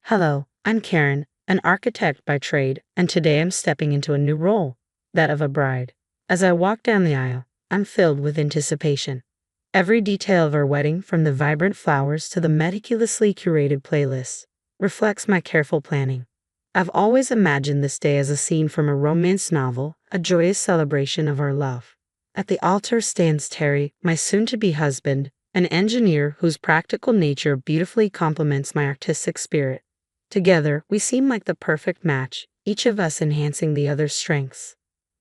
Hello, I'm Karen, an architect by trade, and today I'm stepping into a new role, that of a bride. As I walk down the aisle, I'm filled with anticipation. Every detail of our wedding, from the vibrant flowers to the meticulously curated playlist, reflects my careful planning. I've always imagined this day as a scene from a romance novel, a joyous celebration of our love. At the altar stands Terry, my soon-to-be husband, an engineer whose practical nature beautifully complements my artistic spirit. Together, we seem like the perfect match, each of us enhancing the other's strengths.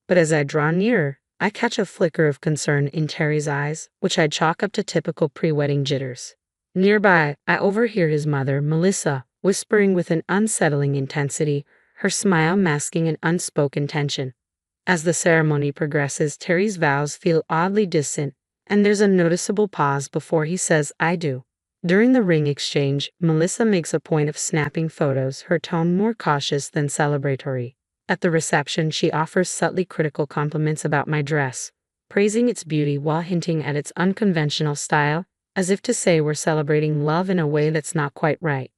But as I draw nearer, I catch a flicker of concern in Terry's eyes, which I chalk up to typical pre-wedding jitters. Nearby, I overhear his mother, Melissa, whispering with an unsettling intensity, her smile masking an unspoken tension. As the ceremony progresses, Terry's vows feel oddly distant, and there's a noticeable pause before he says, "I do." During the ring exchange, Melissa makes a point of snapping photos, her tone more cautious than celebratory. At the reception, she offers subtly critical compliments about my dress, praising its beauty while hinting at its unconventional style, as if to say we're celebrating love in a way that's not quite right.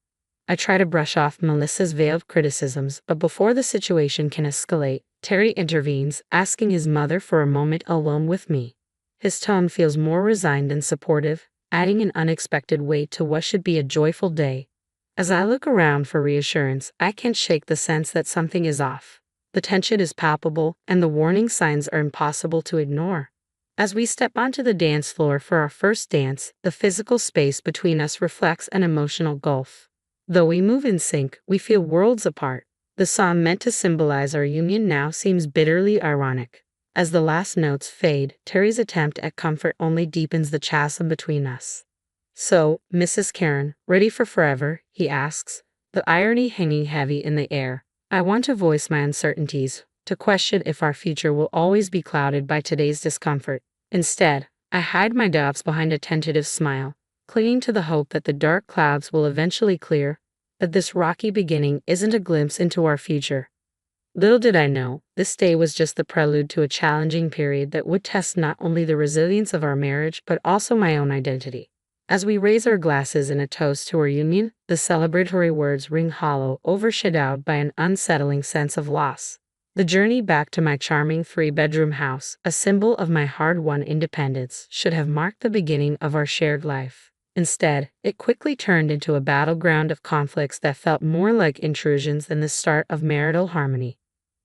I try to brush off Melissa's veiled criticisms, but before the situation can escalate, Terry intervenes, asking his mother for a moment alone with me. His tone feels more resigned than supportive, adding an unexpected weight to what should be a joyful day. As I look around for reassurance, I can't shake the sense that something is off. The tension is palpable, and the warning signs are impossible to ignore. As we step onto the dance floor for our first dance, the physical space between us reflects an emotional gulf. Though we move in sync, we feel worlds apart. The song meant to symbolize our union now seems bitterly ironic. As the last notes fade, Terry's attempt at comfort only deepens the chasm between us. "So, Mrs. Karen, ready for forever?" he asks, the irony hanging heavy in the air. I want to voice my uncertainties, to question if our future will always be clouded by today's discomfort. Instead, I hide my doubts behind a tentative smile, clinging to the hope that the dark clouds will eventually clear, that this rocky beginning isn't a glimpse into our future. Little did I know, this day was just the prelude to a challenging period that would test not only the resilience of our marriage but also my own identity. As we raise our glasses in a toast to our union, the celebratory words ring hollow, overshadowed by an unsettling sense of loss. The journey back to my charming three-bedroom house, a symbol of my hard-won independence, should have marked the beginning of our shared life. Instead, it quickly turned into a battleground of conflicts that felt more like intrusions than the start of marital harmony.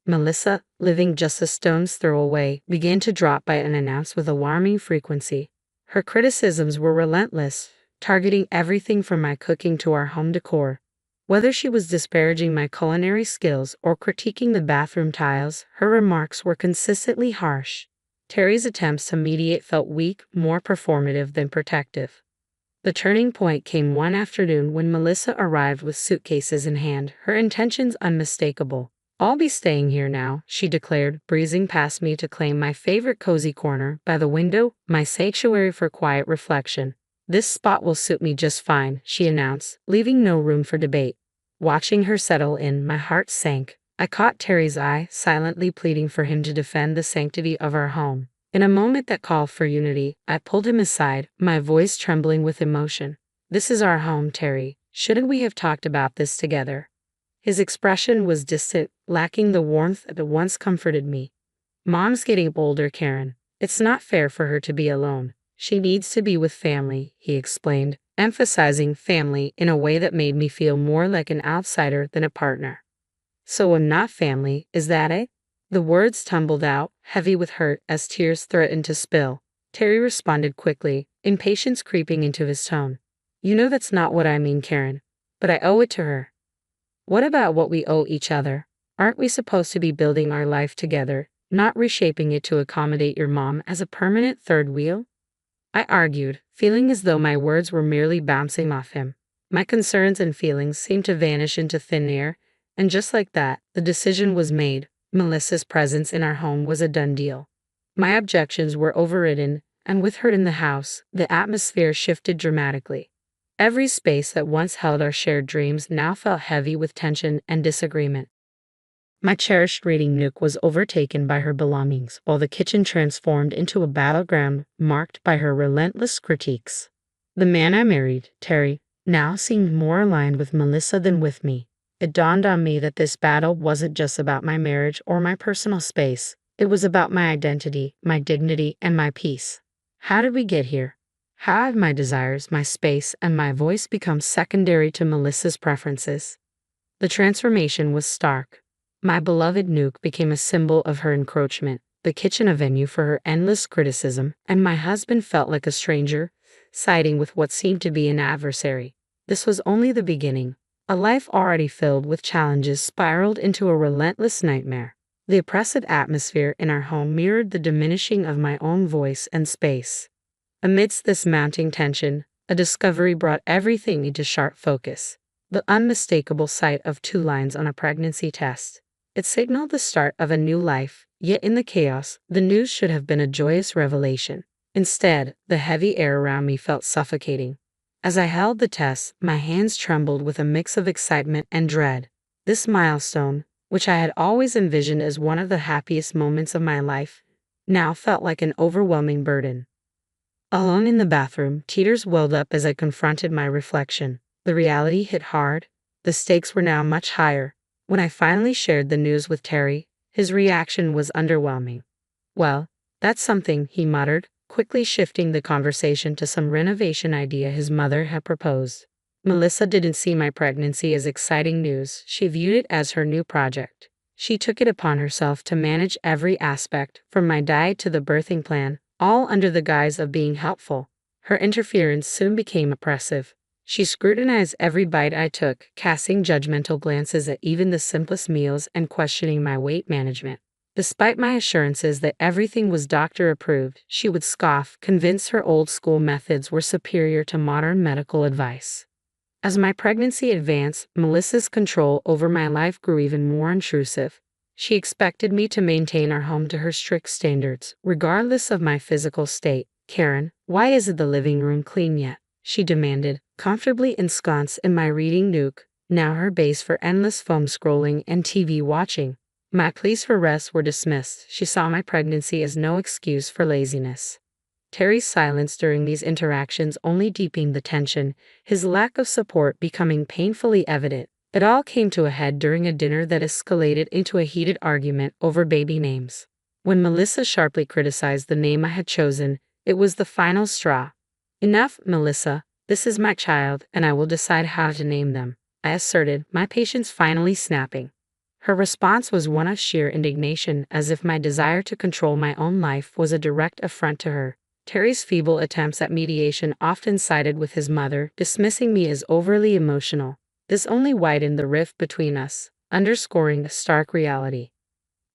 Melissa, living just a stone's throw away, began to drop by unannounced with alarming frequency. Her criticisms were relentless, targeting everything from my cooking to our home decor. Whether she was disparaging my culinary skills or critiquing the bathroom tiles, her remarks were consistently harsh. Terry's attempts to mediate felt weak, more performative than protective. The turning point came one afternoon when Melissa arrived with suitcases in hand, her intentions unmistakable. "I'll be staying here now," she declared, breezing past me to claim my favorite cozy corner by the window, my sanctuary for quiet reflection. "This spot will suit me just fine," she announced, leaving no room for debate. Watching her settle in, my heart sank. I caught Terry's eye, silently pleading for him to defend the sanctity of our home. In a moment that called for unity, I pulled him aside, my voice trembling with emotion. "This is our home, Terry. Shouldn't we have talked about this together?" His expression was distant, lacking the warmth that once comforted me. "Mom's getting older, Karen. It's not fair for her to be alone. She needs to be with family," he explained, emphasizing family in a way that made me feel more like an outsider than a partner. "So I'm not family, is that it?" The words tumbled out, heavy with hurt as tears threatened to spill. Terry responded quickly, impatience creeping into his tone. "You know that's not what I mean, Karen. But I owe it to her." "What about what we owe each other? Aren't we supposed to be building our life together, not reshaping it to accommodate your mom as a permanent third wheel?" I argued, feeling as though my words were merely bouncing off him. My concerns and feelings seemed to vanish into thin air, and just like that, the decision was made. Melissa's presence in our home was a done deal. My objections were overridden, and with her in the house, the atmosphere shifted dramatically. Every space that once held our shared dreams now felt heavy with tension and disagreement. My cherished reading nook was overtaken by her belongings, while the kitchen transformed into a battleground marked by her relentless critiques. The man I married, Terry, now seemed more aligned with Melissa than with me. It dawned on me that this battle wasn't just about my marriage or my personal space. It was about my identity, my dignity, and my peace. How did we get here? How have my desires, my space, and my voice become secondary to Melissa's preferences? The transformation was stark. My beloved Nuke became a symbol of her encroachment, the kitchen a venue for her endless criticism, and my husband felt like a stranger, siding with what seemed to be an adversary. This was only the beginning. A life already filled with challenges spiraled into a relentless nightmare. The oppressive atmosphere in our home mirrored the diminishing of my own voice and space. Amidst this mounting tension, a discovery brought everything into sharp focus. The unmistakable sight of 2 lines on a pregnancy test. It signaled the start of a new life, yet in the chaos, the news should have been a joyous revelation. Instead, the heavy air around me felt suffocating. As I held the test, my hands trembled with a mix of excitement and dread. This milestone, which I had always envisioned as one of the happiest moments of my life, now felt like an overwhelming burden. Alone in the bathroom, tears welled up as I confronted my reflection. The reality hit hard. The stakes were now much higher. When I finally shared the news with Terry, his reaction was underwhelming. "Well, that's something," he muttered, quickly shifting the conversation to some renovation idea his mother had proposed. Melissa didn't see my pregnancy as exciting news. She viewed it as her new project. She took it upon herself to manage every aspect, from my diet to the birthing plan, all under the guise of being helpful. Her interference soon became oppressive. She scrutinized every bite I took, casting judgmental glances at even the simplest meals and questioning my weight management. Despite my assurances that everything was doctor-approved, she would scoff, convinced her old-school methods were superior to modern medical advice. As my pregnancy advanced, Melissa's control over my life grew even more intrusive. She expected me to maintain our home to her strict standards, regardless of my physical state. "Karen, why isn't the living room clean yet?" she demanded, comfortably ensconced in my reading nook, now her base for endless phone scrolling and TV watching. My pleas for rest were dismissed. She saw my pregnancy as no excuse for laziness. Terry's silence during these interactions only deepened the tension, his lack of support becoming painfully evident. It all came to a head during a dinner that escalated into a heated argument over baby names. When Melissa sharply criticized the name I had chosen, it was the final straw. "Enough, Melissa. This is my child, and I will decide how to name them," I asserted, my patience finally snapping. Her response was one of sheer indignation, as if my desire to control my own life was a direct affront to her. Terry's feeble attempts at mediation often sided with his mother, dismissing me as overly emotional. This only widened the rift between us, underscoring the stark reality.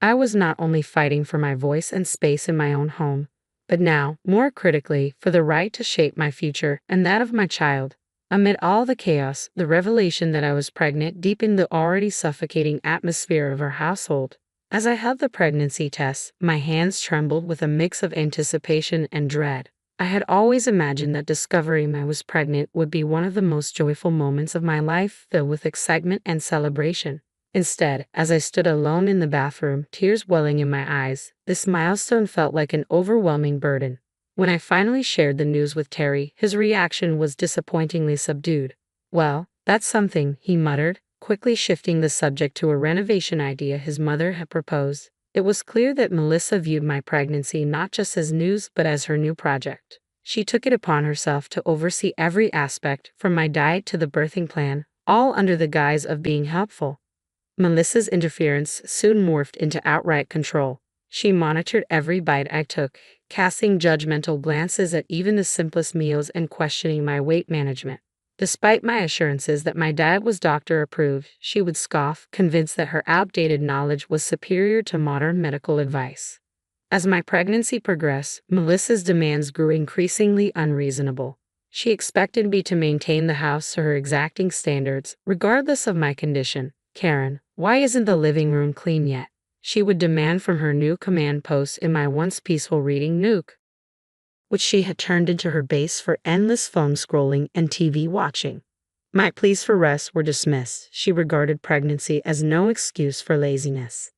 I was not only fighting for my voice and space in my own home, but now, more critically, for the right to shape my future and that of my child. Amid all the chaos, the revelation that I was pregnant deepened the already suffocating atmosphere of our household. As I held the pregnancy test, my hands trembled with a mix of anticipation and dread. I had always imagined that discovering I was pregnant would be one of the most joyful moments of my life, filled with excitement and celebration. Instead, as I stood alone in the bathroom, tears welling in my eyes, this milestone felt like an overwhelming burden. When I finally shared the news with Terry, his reaction was disappointingly subdued. "Well, that's something," he muttered, quickly shifting the subject to a renovation idea his mother had proposed. It was clear that Melissa viewed my pregnancy not just as news but as her new project. She took it upon herself to oversee every aspect, from my diet to the birthing plan, all under the guise of being helpful. Melissa's interference soon morphed into outright control. She monitored every bite I took, casting judgmental glances at even the simplest meals and questioning my weight management. Despite my assurances that my diet was doctor-approved, she would scoff, convinced that her outdated knowledge was superior to modern medical advice. As my pregnancy progressed, Melissa's demands grew increasingly unreasonable. She expected me to maintain the house to her exacting standards, regardless of my condition. "Karen, why isn't the living room clean yet?" she would demand from her new command post in my once peaceful reading nook, which she had turned into her base for endless phone scrolling and TV watching. My pleas for rest were dismissed. She regarded pregnancy as no excuse for laziness.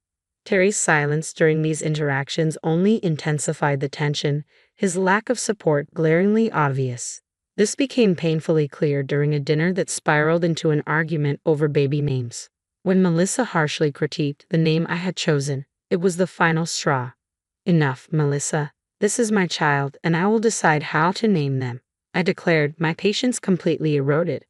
Terry's silence during these interactions only intensified the tension, his lack of support glaringly obvious. This became painfully clear during a dinner that spiraled into an argument over baby names. When Melissa harshly critiqued the name I had chosen, it was the final straw. Enough, Melissa. This is my child, and I will decide how to name them, I declared, my patience completely eroded.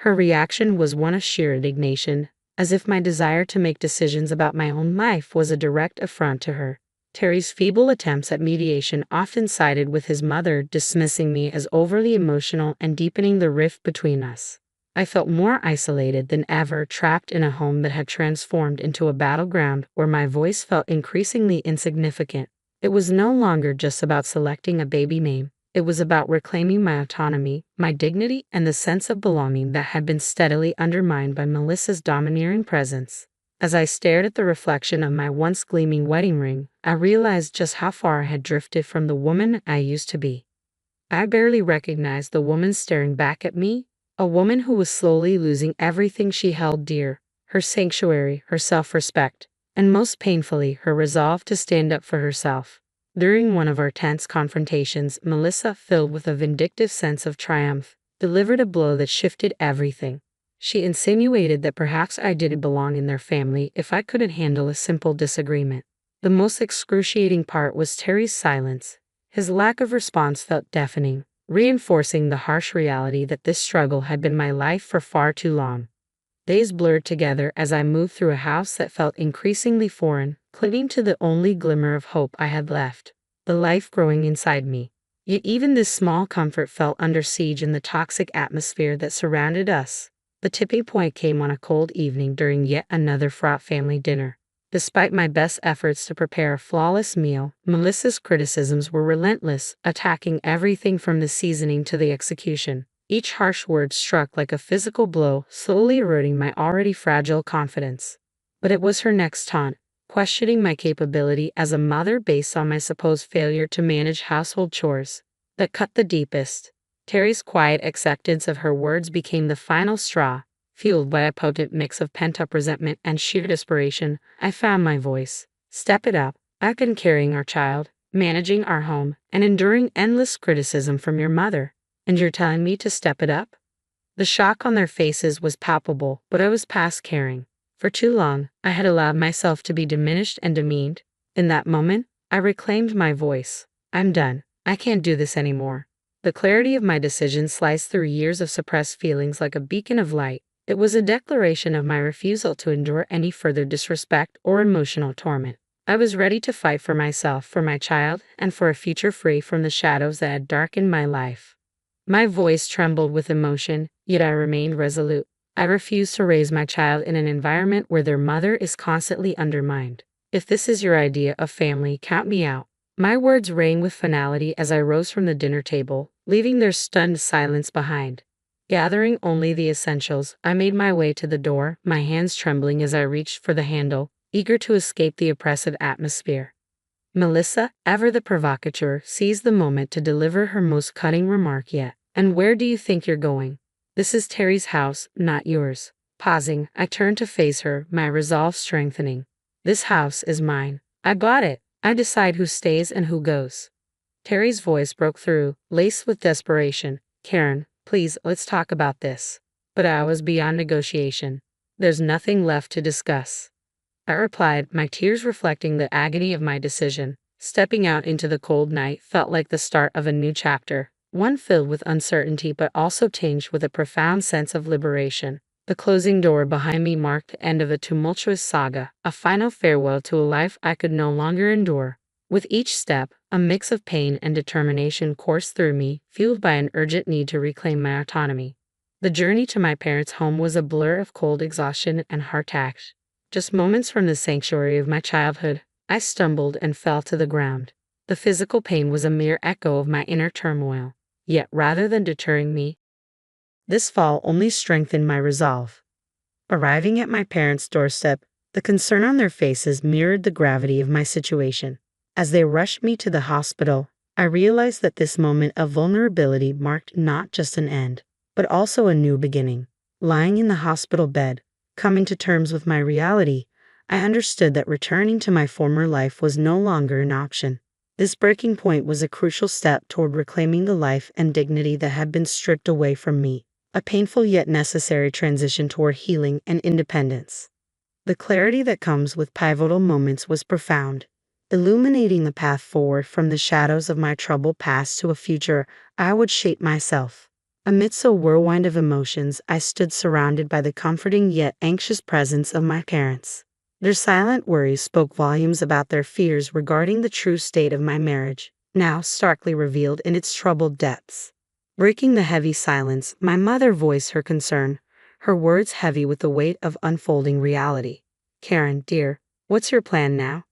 Her reaction was one of sheer indignation, as if my desire to make decisions about my own life was a direct affront to her. Terry's feeble attempts at mediation often sided with his mother, dismissing me as overly emotional and deepening the rift between us. I felt more isolated than ever, trapped in a home that had transformed into a battleground where my voice felt increasingly insignificant. It was no longer just about selecting a baby name. It was about reclaiming my autonomy, my dignity, and the sense of belonging that had been steadily undermined by Melissa's domineering presence. As I stared at the reflection of my once gleaming wedding ring, I realized just how far I had drifted from the woman I used to be. I barely recognized the woman staring back at me, a woman who was slowly losing everything she held dear, her sanctuary, her self-respect, and most painfully, her resolve to stand up for herself. During one of our tense confrontations, Melissa, filled with a vindictive sense of triumph, delivered a blow that shifted everything. She insinuated that perhaps I didn't belong in their family if I couldn't handle a simple disagreement. The most excruciating part was Terry's silence. His lack of response felt deafening, reinforcing the harsh reality that this struggle had been my life for far too long. Days blurred together as I moved through a house that felt increasingly foreign, clinging to the only glimmer of hope I had left, the life growing inside me. Yet even this small comfort felt under siege in the toxic atmosphere that surrounded us. The tipping point came on a cold evening during yet another fraught family dinner. Despite my best efforts to prepare a flawless meal, Melissa's criticisms were relentless, attacking everything from the seasoning to the execution. Each harsh word struck like a physical blow, slowly eroding my already fragile confidence. But it was her next taunt, questioning my capability as a mother based on my supposed failure to manage household chores, that cut the deepest. Terry's quiet acceptance of her words became the final straw. Fueled by a potent mix of pent-up resentment and sheer desperation, I found my voice. Step it up. I've been carrying our child, managing our home, and enduring endless criticism from your mother. And you're telling me to step it up? The shock on their faces was palpable, but I was past caring. For too long, I had allowed myself to be diminished and demeaned. In that moment, I reclaimed my voice. I'm done. I can't do this anymore. The clarity of my decision sliced through years of suppressed feelings like a beacon of light. It was a declaration of my refusal to endure any further disrespect or emotional torment. I was ready to fight for myself, for my child, and for a future free from the shadows that had darkened my life. My voice trembled with emotion, yet I remained resolute. I refused to raise my child in an environment where their mother is constantly undermined. If this is your idea of family, count me out. My words rang with finality as I rose from the dinner table, leaving their stunned silence behind. Gathering only the essentials, I made my way to the door, my hands trembling as I reached for the handle, eager to escape the oppressive atmosphere. Melissa, ever the provocateur, seized the moment to deliver her most cutting remark yet. And where do you think you're going? This is Terry's house, not yours. Pausing, I turned to face her, my resolve strengthening. This house is mine. I bought it. I decide who stays and who goes. Terry's voice broke through, laced with desperation. Karen, please, let's talk about this. But I was beyond negotiation. There's nothing left to discuss. I replied, my tears reflecting the agony of my decision. Stepping out into the cold night felt like the start of a new chapter, one filled with uncertainty but also tinged with a profound sense of liberation. The closing door behind me marked the end of a tumultuous saga, a final farewell to a life I could no longer endure. With each step, a mix of pain and determination coursed through me, fueled by an urgent need to reclaim my autonomy. The journey to my parents' home was a blur of cold exhaustion and heart-ache. Just moments from the sanctuary of my childhood, I stumbled and fell to the ground. The physical pain was a mere echo of my inner turmoil. Yet rather than deterring me, this fall only strengthened my resolve. Arriving at my parents' doorstep, the concern on their faces mirrored the gravity of my situation. As they rushed me to the hospital, I realized that this moment of vulnerability marked not just an end, but also a new beginning. Lying in the hospital bed, coming to terms with my reality, I understood that returning to my former life was no longer an option. This breaking point was a crucial step toward reclaiming the life and dignity that had been stripped away from me, a painful yet necessary transition toward healing and independence. The clarity that comes with pivotal moments was profound, illuminating the path forward from the shadows of my troubled past to a future I would shape myself. Amidst a whirlwind of emotions, I stood surrounded by the comforting yet anxious presence of my parents. Their silent worries spoke volumes about their fears regarding the true state of my marriage, now starkly revealed in its troubled depths. Breaking the heavy silence, my mother voiced her concern, her words heavy with the weight of unfolding reality. "Karen, dear, what's your plan now?"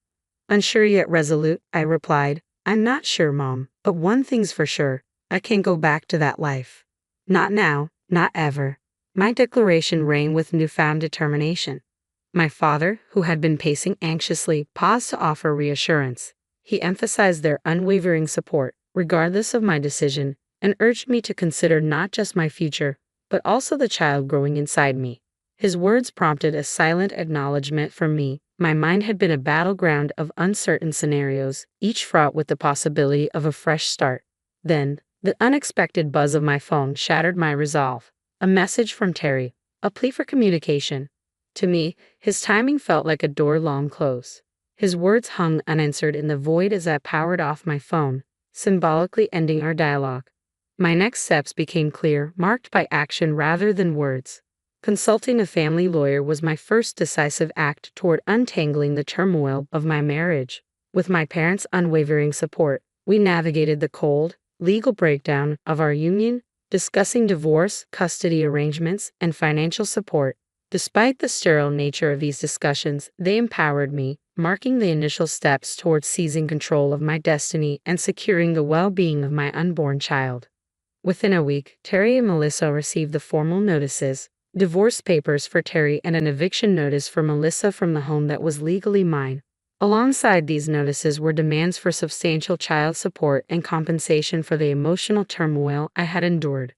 "Unsure yet resolute," I replied. "I'm not sure, Mom, but one thing's for sure. I can't go back to that life. Not now, not ever." My declaration rang with newfound determination. My father, who had been pacing anxiously, paused to offer reassurance. He emphasized their unwavering support, regardless of my decision, and urged me to consider not just my future, but also the child growing inside me. His words prompted a silent acknowledgement from me. My mind had been a battleground of uncertain scenarios, each fraught with the possibility of a fresh start. Then, the unexpected buzz of my phone shattered my resolve. A message from Terry, a plea for communication. To me, his timing felt like a door long closed. His words hung unanswered in the void as I powered off my phone, symbolically ending our dialogue. My next steps became clear, marked by action rather than words. Consulting a family lawyer was my first decisive act toward untangling the turmoil of my marriage. With my parents' unwavering support, we navigated the cold, legal breakdown of our union, discussing divorce, custody arrangements, and financial support. Despite the sterile nature of these discussions, they empowered me, marking the initial steps towards seizing control of my destiny and securing the well-being of my unborn child. Within a week, Terry and Melissa received the formal notices, divorce papers for Terry and an eviction notice for Melissa from the home that was legally mine. Alongside these notices were demands for substantial child support and compensation for the emotional turmoil I had endured.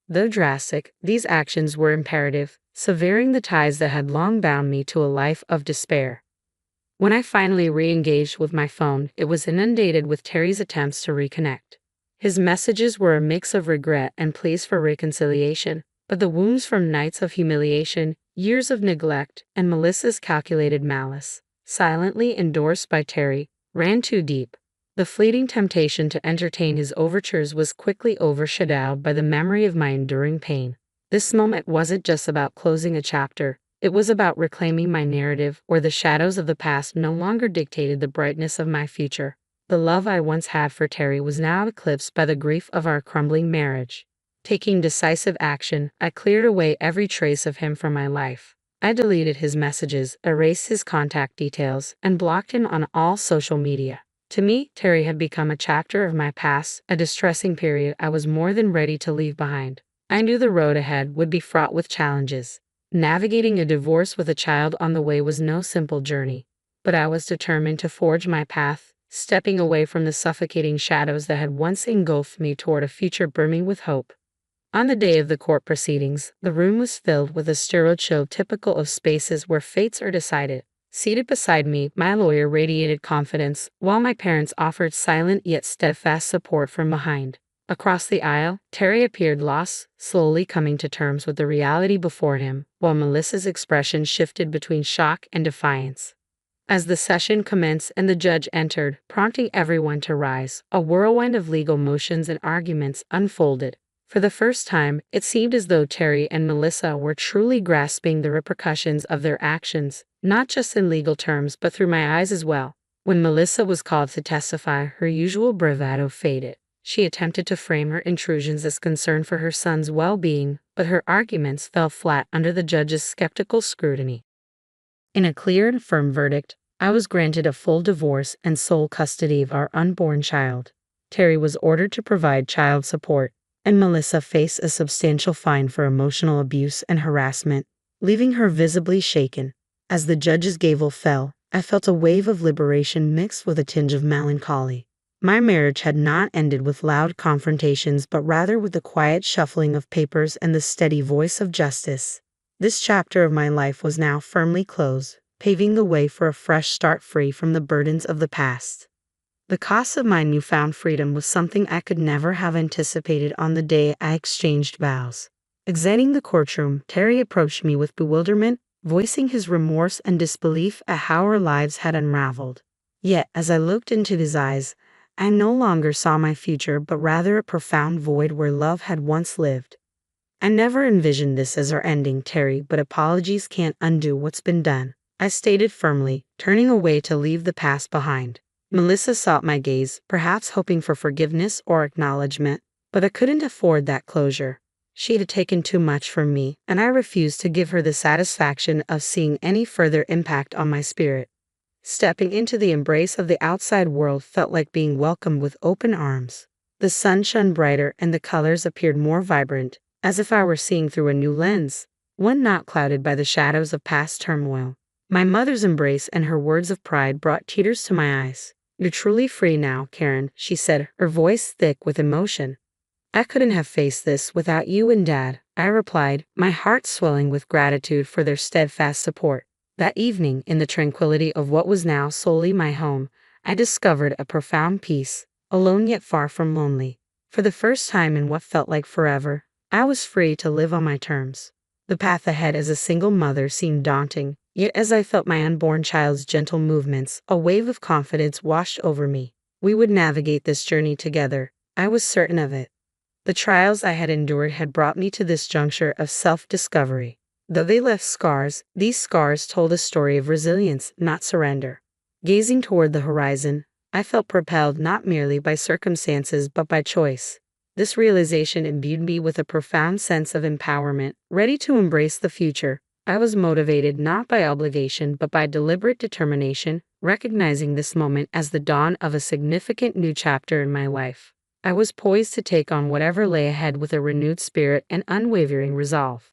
Though drastic, these actions were imperative, severing the ties that had long bound me to a life of despair. When I finally re-engaged with my phone, it was inundated with Terry's attempts to reconnect. His messages were a mix of regret and pleas for reconciliation, but the wounds from nights of humiliation, years of neglect, and Melissa's calculated malice, silently endorsed by Terry, ran too deep. The fleeting temptation to entertain his overtures was quickly overshadowed by the memory of my enduring pain. This moment wasn't just about closing a chapter, it was about reclaiming my narrative where the shadows of the past no longer dictated the brightness of my future. The love I once had for Terry was now eclipsed by the grief of our crumbling marriage. Taking decisive action, I cleared away every trace of him from my life. I deleted his messages, erased his contact details, and blocked him on all social media. To me, Terry had become a chapter of my past, a distressing period I was more than ready to leave behind. I knew the road ahead would be fraught with challenges. Navigating a divorce with a child on the way was no simple journey, but I was determined to forge my path, stepping away from the suffocating shadows that had once engulfed me toward a future brimming with hope. On the day of the court proceedings, the room was filled with a sterile chill typical of spaces where fates are decided. Seated beside me, my lawyer radiated confidence, while my parents offered silent yet steadfast support from behind. Across the aisle, Terry appeared lost, slowly coming to terms with the reality before him, while Melissa's expression shifted between shock and defiance. As the session commenced and the judge entered, prompting everyone to rise, a whirlwind of legal motions and arguments unfolded. For the first time, it seemed as though Terry and Melissa were truly grasping the repercussions of their actions, not just in legal terms but through my eyes as well. When Melissa was called to testify, her usual bravado faded. She attempted to frame her intrusions as concern for her son's well-being, but her arguments fell flat under the judge's skeptical scrutiny. In a clear and firm verdict, I was granted a full divorce and sole custody of our unborn child. Terry was ordered to provide child support, and Melissa faced a substantial fine for emotional abuse and harassment, leaving her visibly shaken. As the judge's gavel fell, I felt a wave of liberation mixed with a tinge of melancholy. My marriage had not ended with loud confrontations but rather with the quiet shuffling of papers and the steady voice of justice. This chapter of my life was now firmly closed, paving the way for a fresh start free from the burdens of the past. The cost of my newfound freedom was something I could never have anticipated on the day I exchanged vows. Exiting the courtroom, Terry approached me with bewilderment, voicing his remorse and disbelief at how our lives had unraveled. Yet, as I looked into his eyes, I no longer saw my future but rather a profound void where love had once lived. I never envisioned this as our ending, Terry, but apologies can't undo what's been done, I stated firmly, turning away to leave the past behind. Melissa sought my gaze, perhaps hoping for forgiveness or acknowledgement, but I couldn't afford that closure. She had taken too much from me, and I refused to give her the satisfaction of seeing any further impact on my spirit. Stepping into the embrace of the outside world felt like being welcomed with open arms. The sun shone brighter and the colors appeared more vibrant, as if I were seeing through a new lens, one not clouded by the shadows of past turmoil. My mother's embrace and her words of pride brought tears to my eyes. "You're truly free now, Karen," she said, her voice thick with emotion. "I couldn't have faced this without you and Dad," I replied, my heart swelling with gratitude for their steadfast support. That evening, in the tranquility of what was now solely my home, I discovered a profound peace, alone yet far from lonely. For the first time in what felt like forever, I was free to live on my terms. The path ahead as a single mother seemed daunting, yet as I felt my unborn child's gentle movements, a wave of confidence washed over me. We would navigate this journey together. I was certain of it. The trials I had endured had brought me to this juncture of self-discovery. Though they left scars, these scars told a story of resilience, not surrender. Gazing toward the horizon, I felt propelled not merely by circumstances but by choice. This realization imbued me with a profound sense of empowerment, ready to embrace the future. I was motivated not by obligation but by deliberate determination, recognizing this moment as the dawn of a significant new chapter in my life. I was poised to take on whatever lay ahead with a renewed spirit and unwavering resolve.